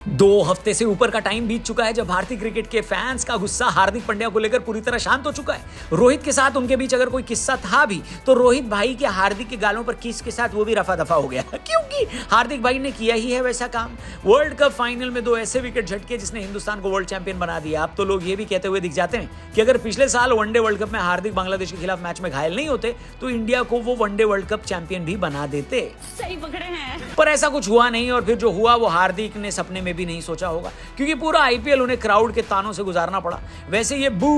2 हफ्ते से ऊपर का टाइम बीत चुका है जब भारतीय क्रिकेट के फैंस का गुस्सा हार्दिक पांड्या को लेकर पूरी तरह शांत हो चुका है। रोहित के साथ उनके बीच अगर कोई किस्सा था भी तो रोहित भाई के हार्दिक के गालों पर किस के साथ वो भी रफा दफा हो गया क्योंकि हार्दिक भाई ने किया ही है वैसा काम। वर्ल्ड कप फाइनल में 2 ऐसे विकेट झटके जिसने हिंदुस्तान को वर्ल्ड चैंपियन बना दिया। अब तो लोग ये भी कहते हुए दिख जाते हैं कि अगर पिछले साल वनडे वर्ल्ड कप में हार्दिक बांग्लादेश के खिलाफ मैच में घायल नहीं होते तो इंडिया को वो वनडे वर्ल्ड कप चैंपियन भी बना देते। सही पकड़े हैं। पर ऐसा कुछ हुआ नहीं और फिर जो हुआ वो हार्दिक ने सपने में भी नहीं सोचा होगा क्योंकि पूरा आईपीएल उन्हें क्राउड के तानों से गुजारना पड़ा। वैसे ये बू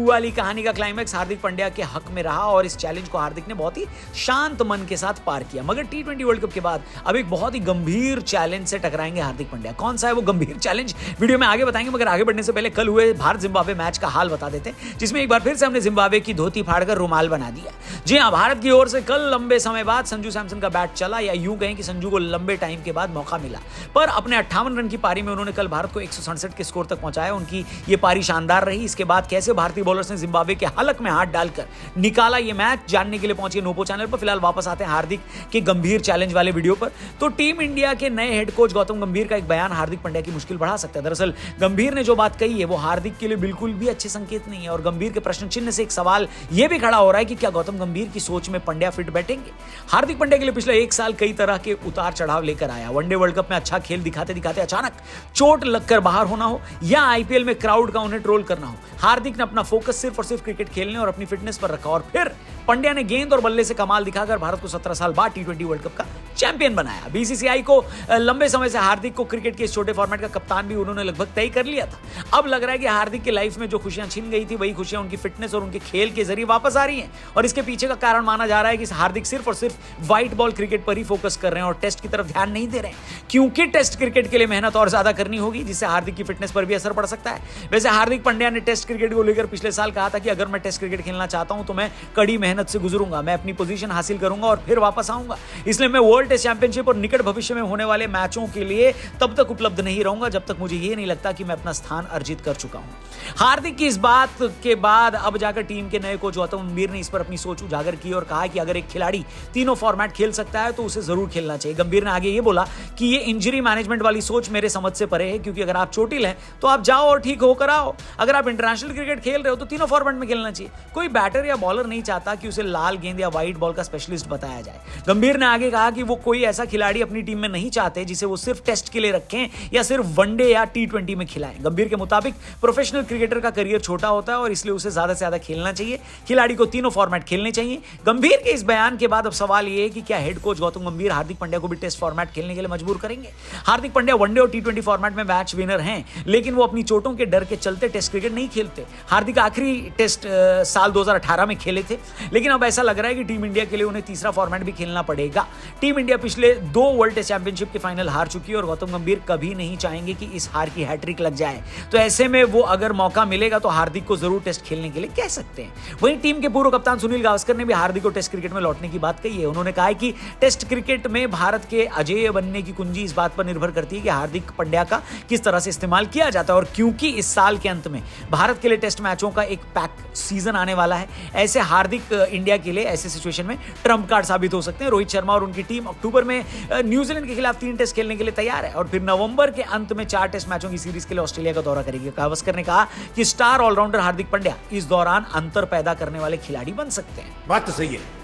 वाली कहानी का क्लाइमैक्स हार्दिक पांड्या के हक में रहा और इस चैलेंज को हार्दिक ने बहुत ही शांत मन के साथ पार किया। मगर टी20 वर्ल्ड कप के बाद अब एक बहुत ही गंभीर चैलेंज से टकराएंगे हार्दिक पांड्या। कौन सा है वो गंभीर चैलेंज वीडियो में आगे बताएंगे, मगर आगे बढ़ने से पहले कल हुए भारत जिम्बाब्वे मैच का हाल बता देते हैं जिसमें एक बार फिर से हमने जिम्बाब्वे की धोती फाड़कर रुमाल बना दिया। जी हाँ, भारत की ओर से कल लंबे समय बाद संजू सैमसन का बैट चला, या यूं कहें कि संजू को लंबे टाइम के बाद मौका मिला। पर अपने 58 रन की पारी में उन्होंने कल भारत को 167 के स्कोर तक पहुंचाया। उनकी ये पारी शानदार रही। इसके बाद कैसे भारतीय बॉलर्स ने जिम्बाब्वे के हलक में हाथ डालकर निकाला ये मैच, जानने के लिए पहुंचे नोपो चैनल पर। फिलहाल वापस आते हैं हार्दिक के गंभीर चैलेंज वाले वीडियो पर। तो टीम इंडिया के नए हेड कोच गौतम गंभीर का एक बयान हार्दिक पांड्या की मुश्किल बढ़ा सकता है। दरअसल गंभीर ने जो बात कही है वो हार्दिक के लिए बिल्कुल भी अच्छे संकेत नहीं है और गंभीर के प्रश्न चिन्ह से एक सवाल यह भी खड़ा हो रहा है कि क्या गौतम गंभीर की सोच में पांड्या फिट बैठेंगे। हार्दिक पांड्या के लिए पिछले 1 साल कई तरह के उतार चढ़ाव लेकर आया। वनडे वर्ल्ड कप में अच्छा खेल दिखाते दिखाते अचानक चोट लगकर बाहर होना हो या आईपीएल में क्राउड का उन्हें ट्रोल करना हो, हार्दिक ने अपना फोकस सिर्फ और सिर्फ क्रिकेट खेलने और अपनी फिटनेस पर रखा और फिर पांड्या ने गेंद और बल्ले से कमाल दिखाकर भारत को 17 साल बाद टी20 वर्ल्ड कप का चैंपियन बनाया। बीसीसीआई को लंबे समय से हार्दिक को क्रिकेट के इस छोटे फॉर्मेट का कप्तान भी उन्होंने लगभग तय कर लिया था। अब लग रहा है कि हार्दिक की लाइफ में जो खुशियां छिन गई थी वही खुशियां उनकी फिटनेस और उनके खेल के जरिए वापस आ रही हैं और इसके पीछे का कारण माना जा रहा है कि हार्दिक सिर्फ और सिर्फ व्हाइट बॉल क्रिकेट पर ही फोकस कर रहे हैं और टेस्ट की तरफ ध्यान नहीं दे रहे हैं क्योंकि टेस्ट क्रिकेट के लिए मेहनत और ज्यादा करनी होगी जिससे हार्दिक की फिटनेस पर भी असर पड़ सकता है। वैसे हार्दिक पांड्या ने टेस्ट क्रिकेट को लेकर पिछले साल कहा था कि अगर मैं टेस्ट क्रिकेट खेलना चाहता हूं तो मैं कड़ी मेहनत से गुजरूंगा, मैं अपनी पोजीशन हासिल करूंगा और फिर वापस आऊंगा, इसलिए मैं वर्ल्ड टेस्ट चैंपियनशिप और निकट भविष्य में होने वाले मैचों के लिए तब तक उपलब्ध नहीं रहूंगा जब तक मुझे यह नहीं लगता कि मैं अपना स्थान अर्जित कर चुका हूं। हार्दिक की इस बात के बाद अब जाकर टीम के नए कोच गौतम गंभीर ने इस पर अपनी सोच उजागर की और कहा कि अगर एक खिलाड़ी तीनों फॉर्मेट खेल सकता है तो उसे जरूर खेलना चाहिए। गंभीर ने आगे ये बोला कि ये इंजरी मैनेजमेंट वाली सोच मेरे समझ से परे है क्योंकि अगर आप चोटिल हैं तो आप जाओ और ठीक होकर आओ। अगर आप इंटरनेशनल क्रिकेट खेल रहे हो तो तीनों फॉर्मेट में खेलना चाहिए। कोई बैटर या बॉलर नहीं चाहता कि उसे लाल गेंद या व्हाइट बॉल का स्पेशलिस्ट बताया जाए। गंभीर ने आगे कहा कि वो कोई ऐसा खिलाड़ी अपनी टीम में नहीं चाहते जिसे वो सिर्फ टेस्ट के लिए रखें या सिर्फ वनडे या टी20 में खिलाएं। गंभीर के मुताबिक प्रोफेशनल क्रिकेटर का करियर छोटा होता है और इसलिए उसे ज्यादा से ज्यादा खेलना चाहिए। खिलाड़ी को तीनों फॉर्मेट खेलने चाहिए। गंभीर के इस बयान के बाद अब सवाल यह है कि क्या हेड कोच गौतम गंभीर हार्दिक पांड्या को भी टेस्ट फॉर्मेट खेलने के लिए मजबूर करेंगे। हार्दिक पांड्या वनडे और टी20 फॉर्मेट में मैच विनर हैं लेकिन वो अपनी चोटों के डर के चलते टेस्ट क्रिकेट नहीं खेलते। हार्दिक आखिरी टेस्ट साल 2018 में खेले थे लेकिन अब ऐसा लग रहा है कि टीम इंडिया के लिए उन्हें तीसरा फॉर्मेट भी खेलना पड़ेगा। टीम इंडिया पिछले 2 वर्ल्ड टेस्ट चैंपियनशिप के फाइनल हार चुकी है और गौतम गंभीर कभी नहीं चाहेंगे कि इस हार की हैट्रिक लग जाए। तो ऐसे में वो अगर मौका मिलेगा तो हार्दिक को जरूर टेस्ट खेलने के लिए कह सकते हैं। वहीं टीम के पूर्व कप्तान सुनील गावस्कर ने भी हार्दिक को टेस्ट क्रिकेट में लौटने की बात कही है। उन्होंने कहा है कि टेस्ट क्रिकेट में भारत के अजेय बनने की कुंजी इस बात पर निर्भर करती है कि हार्दिक पांड्या का किस तरह से इस्तेमाल किया जाता है और क्योंकि इस साल के अंत में भारत के लिए टेस्ट मैचों का एक पैक सीजन आने वाला है, ऐसे हार्दिक इंडिया के लिए ऐसे सिचुएशन में ट्रम्प कार्ड साबित हो सकते हैं। रोहित शर्मा और उनकी टीम अक्टूबर में न्यूजीलैंड के खिलाफ 3 टेस्ट खेलने के लिए तैयार है और फिर नवंबर के अंत में 4 टेस्ट मैचों की सीरीज के लिए ऑस्ट्रेलिया का दौरा करेगी। गावस्कर ने कहा कि स्टार ऑलराउंडर हार्दिक पांड्या इस दौरान अंतर पैदा करने वाले खिलाड़ी बन सकते हैं। बात तो सही है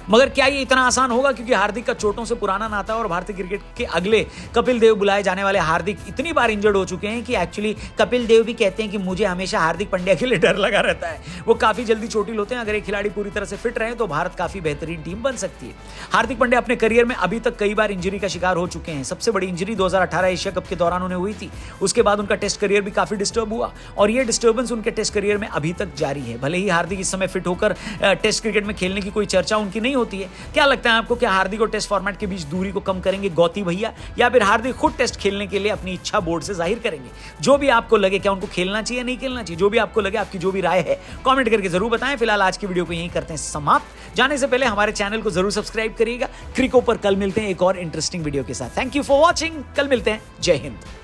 मगर क्या ये इतना आसान होगा क्योंकि हार्दिक का चोटों से पुराना नाता है और भारतीय क्रिकेट के अगले कपिल देव बुलाए जाने वाले हार्दिक इतनी बार इंजर्ड हो चुके हैं कि एक्चुअली कपिल देव भी कहते हैं कि मुझे हमेशा हार्दिक पांड्या के लिए डर लगा रहता है। वो काफी जल्दी चोटिल होते हैं। अगर एक खिलाड़ी पूरी तरह से फिट रहे तो भारत काफी बेहतरीन टीम बन सकती है। हार्दिक पांड्या अपने करियर में अभी तक कई बार इंजरी का शिकार हो चुके हैं। सबसे बड़ी इंजरी 2018 एशिया कप के दौरान उन्हें हुई थी। उसके बाद उनका टेस्ट करियर भी काफी डिस्टर्ब हुआ और ये डिस्टर्बेंस उनके टेस्ट करियर में अभी तक जारी है। भले ही हार्दिक इस समय फिट होकर टेस्ट क्रिकेट में खेलने की कोई चर्चा उनकी नहीं होती है। क्या लगता है आपको, क्या हार्दिक और टेस्ट फॉर्मेट के बीच दूरी को कम करेंगे गौती भैया या फिर हार्दिक खुद टेस्ट खेलने के लिए अपनी इच्छा बोर्ड से जाहिर करेंगे? जो भी आपको लगे, क्या उनको खेलना चाहिए नहीं खेलना चाहिए, जो भी आपको लगे, आपकी जो भी राय है कमेंट करके जरूर बताएं। फिलहाल आज की वीडियो को यहीं करते हैं समाप्त। जाने से पहले हमारे चैनल को जरूर सब्सक्राइब करिएगा। क्रिको पर कल मिलते हैं एक और इंटरेस्टिंग वीडियो के साथ। Thank you for watching. कल मिलते हैं। जय हिंद।